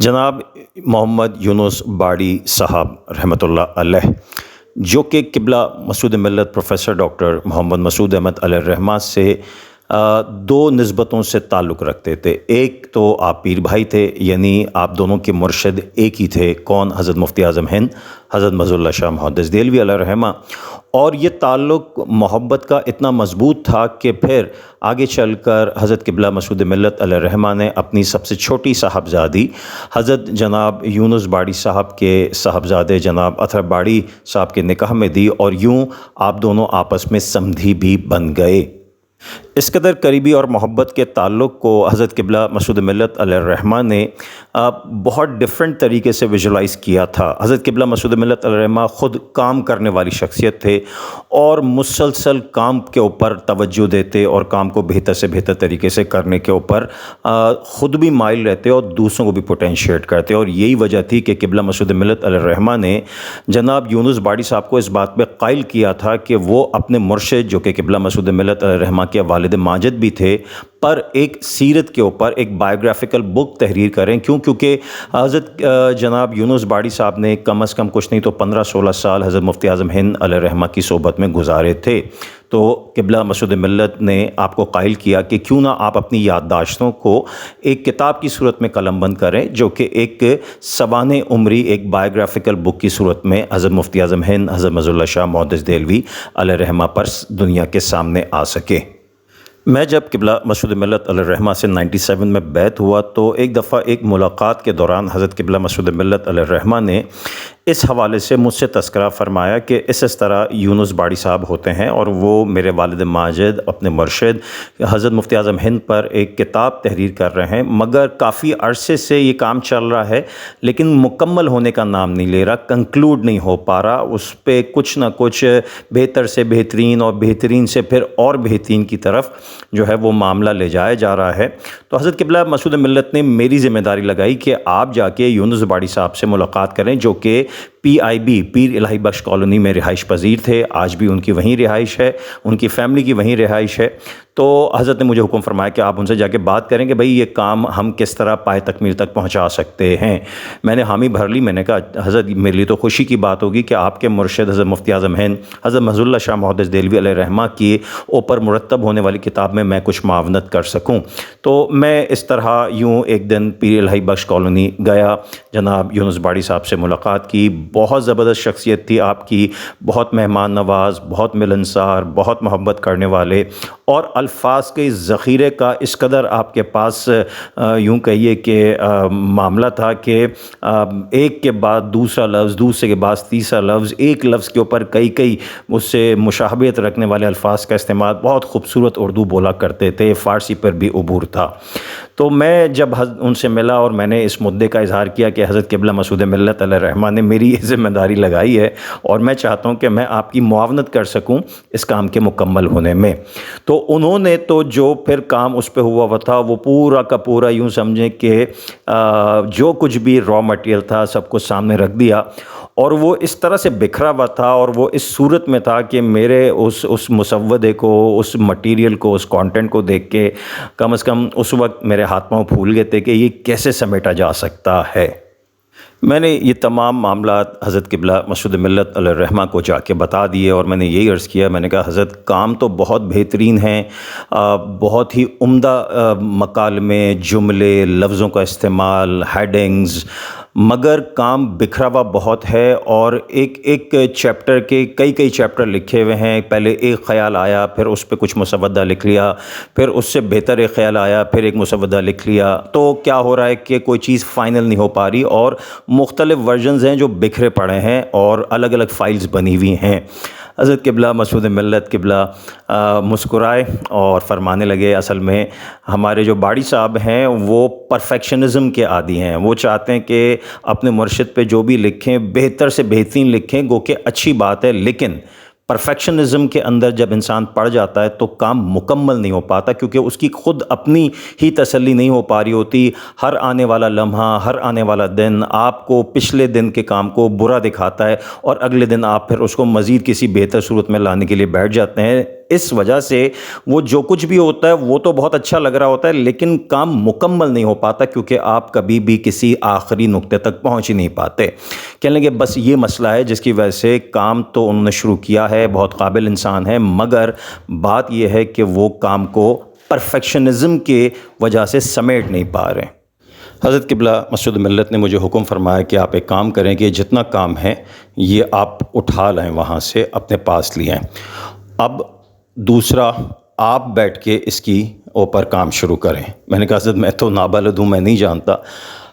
جناب محمد یونس باڑی صاحب رحمۃ اللہ علیہ، جو کہ قبلہ مسعود ملت پروفیسر ڈاکٹر محمد مسعود احمد علیہ الرحمہ سے دو نسبتوں سے تعلق رکھتے تھے۔ ایک تو آپ پیر بھائی تھے، یعنی آپ دونوں کے مرشد ایک ہی تھے، کون؟ حضرت مفتی اعظم ہند حضرت مظہر اللہ شاہ محدث دہلوی علیہ الرحمہ۔ اور یہ تعلق محبت کا اتنا مضبوط تھا کہ پھر آگے چل کر حضرت قبلہ مسعود ملت علیہ الرحمہ نے اپنی سب سے چھوٹی صاحبزادی حضرت جناب یونس باڑی صاحب کے صاحبزادے جناب اطہر باڑی صاحب کے نکاح میں دی، اور یوں آپ دونوں آپس میں سمدھی بھی بن گئے۔ اس قدر قریبی اور محبت کے تعلق کو حضرت قبلہ مسعود ملت علیہ الرحمہ نے بہت ڈیفرنٹ طریقے سے ویژولائز کیا تھا۔ حضرت قبلہ مسعود ملت علیہ الرحمہ خود کام کرنے والی شخصیت تھے اور مسلسل کام کے اوپر توجہ دیتے اور کام کو بہتر سے بہتر طریقے سے کرنے کے اوپر خود بھی مائل رہتے اور دوسروں کو بھی پوٹینشیٹ کرتے، اور یہی وجہ تھی کہ قبلہ مسعود ملت علیہ الرحمہ نے جناب یونس باڑی صاحب کو اس بات پہ قائل کیا تھا کہ وہ اپنے مرشد جو کہ قبلہ مسعود ملت علیہ الرحمہ کے والد ماجد بھی تھے پر ایک سیرت کے اوپر ایک بائیوگرافیکل بک تحریر کریں، کیونکہ حضرت جناب یونس باڑی صاحب نے کم از کم کچھ نہیں تو 15-16 سال حضرت مفتی اعظم ہند علیہ الرحمہ کی صحبت میں گزارے تھے۔ تو قبلہ مسعود ملت نے آپ کو قائل کیا کہ کیوں نہ آپ اپنی یادداشتوں کو ایک کتاب کی صورت میں قلم بند کریں، جو کہ ایک سوانح عمری ایک بائیوگرافیکل بک کی صورت میں حضرت مفتی اعظم ہند حضرت مظہر اللہ شاہ محدث دہلوی علیہ الرحمہ پر دنیا کے سامنے آ سکے۔ میں جب قبلہ مسعود ملت علیہ الرحمہ سے 97 میں بیعت ہوا تو ایک دفعہ ایک ملاقات کے دوران حضرت قبلہ مسعود ملت علیہ الرحمہ نے اس حوالے سے مجھ سے تذکرہ فرمایا کہ اس طرح یونس باڑی صاحب ہوتے ہیں اور وہ میرے والد ماجد اپنے مرشد حضرت مفتی اعظم ہند پر ایک کتاب تحریر کر رہے ہیں، مگر کافی عرصے سے یہ کام چل رہا ہے لیکن مکمل ہونے کا نام نہیں لے رہا، کنکلوڈ نہیں ہو پا رہا، اس پہ کچھ نہ کچھ بہتر سے بہترین اور بہترین سے پھر اور بہترین کی طرف جو ہے وہ معاملہ لے جایا جا رہا ہے۔ تو حضرت قبلہ مسعود ملت نے میری ذمہ داری لگائی کہ آپ جا کے یونس باڑی صاحب سے ملاقات کریں، جو کہ PIB پیر الہی بخش کالونی میں رہائش پذیر تھے، آج بھی ان کی وہیں رہائش ہے، ان کی فیملی کی وہیں رہائش ہے۔ تو حضرت نے مجھے حکم فرمایا کہ آپ ان سے جا کے بات کریں کہ بھئی یہ کام ہم کس طرح پائے تکمیل تک پہنچا سکتے ہیں۔ میں نے حامی بھر لی، میں نے کہا حضرت میرے لیے تو خوشی کی بات ہوگی کہ آپ کے مرشد حضرت مفتی اعظم ہند حضرت مظہر اللہ شاہ محدث دہلوی علیہ الرحمہ کی اوپر مرتب ہونے والی کتاب میں کچھ معاونت کر سکوں۔ تو میں اس طرح یوں ایک دن پیر الہی بخش کالونی گیا، جناب یونس باڑی صاحب سے ملاقات کی۔ بہت زبردست شخصیت تھی آپ کی، بہت مہمان نواز، بہت ملنسار، بہت محبت کرنے والے، اور الفاظ کے ذخیرے کا اس قدر آپ کے پاس یوں کہیے کہ معاملہ تھا کہ ایک کے بعد دوسرا لفظ، دوسرے کے بعد تیسرا لفظ، ایک لفظ کے اوپر کئی اس سے مشابہت رکھنے والے الفاظ کا استعمال، بہت خوبصورت اردو بولا کرتے تھے، فارسی پر بھی عبور تھا۔ تو میں جب ان سے ملا اور میں نے اس مدعے کا اظہار کیا کہ حضرت قبلہ مسعود ملت علیہ الرحمہ نے میری یہ ذمہ داری لگائی ہے اور میں چاہتا ہوں کہ میں آپ کی معاونت کر سکوں اس کام کے مکمل ہونے میں، تو انہوں نے تو جو پھر کام اس پہ ہوا تھا وہ پورا کا پورا یوں سمجھیں کہ جو کچھ بھی را مٹیریل تھا سب کو سامنے رکھ دیا، اور وہ اس طرح سے بکھرا ہوا تھا اور وہ اس صورت میں تھا کہ میرے اس مسودے کو، اس مٹیریل کو، اس کانٹینٹ کو دیکھ کے کم از کم اس وقت میرے ہاتھ پاؤں پھول گئے تھے کہ یہ کیسے سمیٹا جا سکتا ہے۔ میں نے یہ تمام معاملات حضرت قبلہ مسعود ملت علیہ الرحمہ کو جا کے بتا دیے، اور میں نے یہی عرض کیا، میں نے کہا حضرت کام تو بہت بہترین ہیں، بہت ہی عمدہ مکالمے، جملے، لفظوں کا استعمال، ہیڈنگز، مگر کام بکھرا ہوا بہت ہے، اور ایک چیپٹر کے کئی چیپٹر لکھے ہوئے ہیں۔ پہلے ایک خیال آیا، پھر اس پہ کچھ مسودہ لکھ لیا، پھر اس سے بہتر ایک خیال آیا، پھر ایک مسودہ لکھ لیا، تو کیا ہو رہا ہے کہ کوئی چیز فائنل نہیں ہو پا رہی، اور مختلف ورژنز ہیں جو بکھرے پڑے ہیں اور الگ الگ فائلز بنی ہوئی ہیں۔ حضرت قبلہ مسعود ملت قبلہ مسکرائے اور فرمانے لگے، اصل میں ہمارے جو باڑی صاحب ہیں وہ پرفیکشنزم کے عادی ہیں، وہ چاہتے ہیں کہ اپنے مرشد پہ جو بھی لکھیں بہتر سے بہترین لکھیں، گو کہ اچھی بات ہے، لیکن پرفیکشنزم کے اندر جب انسان پڑ جاتا ہے تو کام مکمل نہیں ہو پاتا، کیونکہ اس کی خود اپنی ہی تسلی نہیں ہو پا رہی ہوتی۔ ہر آنے والا لمحہ، ہر آنے والا دن آپ کو پچھلے دن کے کام کو برا دکھاتا ہے، اور اگلے دن آپ پھر اس کو مزید کسی بہتر صورت میں لانے کے لیے بیٹھ جاتے ہیں۔ اس وجہ سے وہ جو کچھ بھی ہوتا ہے وہ تو بہت اچھا لگ رہا ہوتا ہے لیکن کام مکمل نہیں ہو پاتا کیونکہ آپ کبھی بھی کسی آخری نقطے تک پہنچ ہی نہیں پاتے. کہنے لگے بس یہ مسئلہ ہے جس کی وجہ سے کام تو انہوں نے شروع کیا ہے, بہت قابل انسان ہے, مگر بات یہ ہے کہ وہ کام کو پرفیکشنزم کے وجہ سے سمیٹ نہیں پا رہے. حضرت قبلہ مسعود ملت نے مجھے حکم فرمایا کہ آپ ایک کام کریں کہ جتنا کام ہے یہ آپ اٹھا لائیں, وہاں سے اپنے پاس لے آئیں. اب دوسرا آپ بیٹھ کے اس کی اوپر کام شروع کریں. میں نے کہا حضرت میں تو نابلد ہوں, میں نہیں جانتا.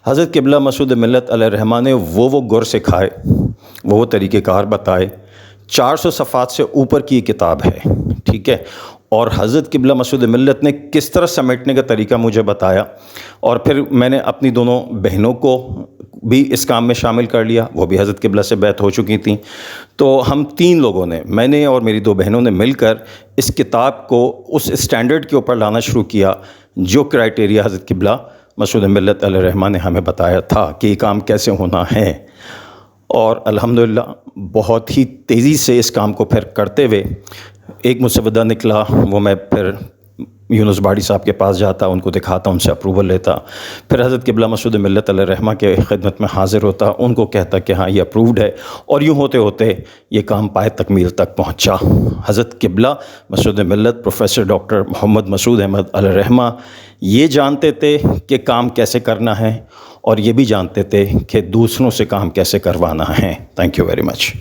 حضرت قبلہ مسعود ملت علیہ الرحمہ نے وہ گر سکھائے, وہ طریقہ کار بتائے. 400 صفحات سے اوپر کی کتاب ہے, ٹھیک ہے. اور حضرت قبلہ مسعود ملت نے کس طرح سمیٹنے کا طریقہ مجھے بتایا, اور پھر میں نے اپنی دونوں بہنوں کو بھی اس کام میں شامل کر لیا, وہ بھی حضرت قبلہ سے بیعت ہو چکی تھیں. تو ہم 3 لوگوں نے, میں نے اور میری 2 بہنوں نے مل کر اس کتاب کو اس اسٹینڈرڈ کے اوپر لانا شروع کیا جو کرائٹیریا حضرت قبلہ مسعود ملت علیہ الرحمہ نے ہمیں بتایا تھا کہ یہ کام کیسے ہونا ہے. اور الحمدللہ بہت ہی تیزی سے اس کام کو پھر کرتے ہوئے ایک مسودہ نکلا, وہ میں پھر یونس باڑی صاحب کے پاس جاتا, ان کو دکھاتا, ان سے اپروول لیتا, پھر حضرت قبلہ مسعود ملت علیہ الرحمہ کے خدمت میں حاضر ہوتا, ان کو کہتا کہ ہاں یہ اپرووڈ ہے, اور یوں ہوتے ہوتے یہ کام پائے تکمیل تک پہنچا. حضرت قبلہ مسعود ملت پروفیسر ڈاکٹر محمد مسعود احمد علیہ الرحمہ یہ جانتے تھے کہ کام کیسے کرنا ہے, اور یہ بھی جانتے تھے کہ دوسروں سے کام کیسے کروانا ہے. Thank you very much.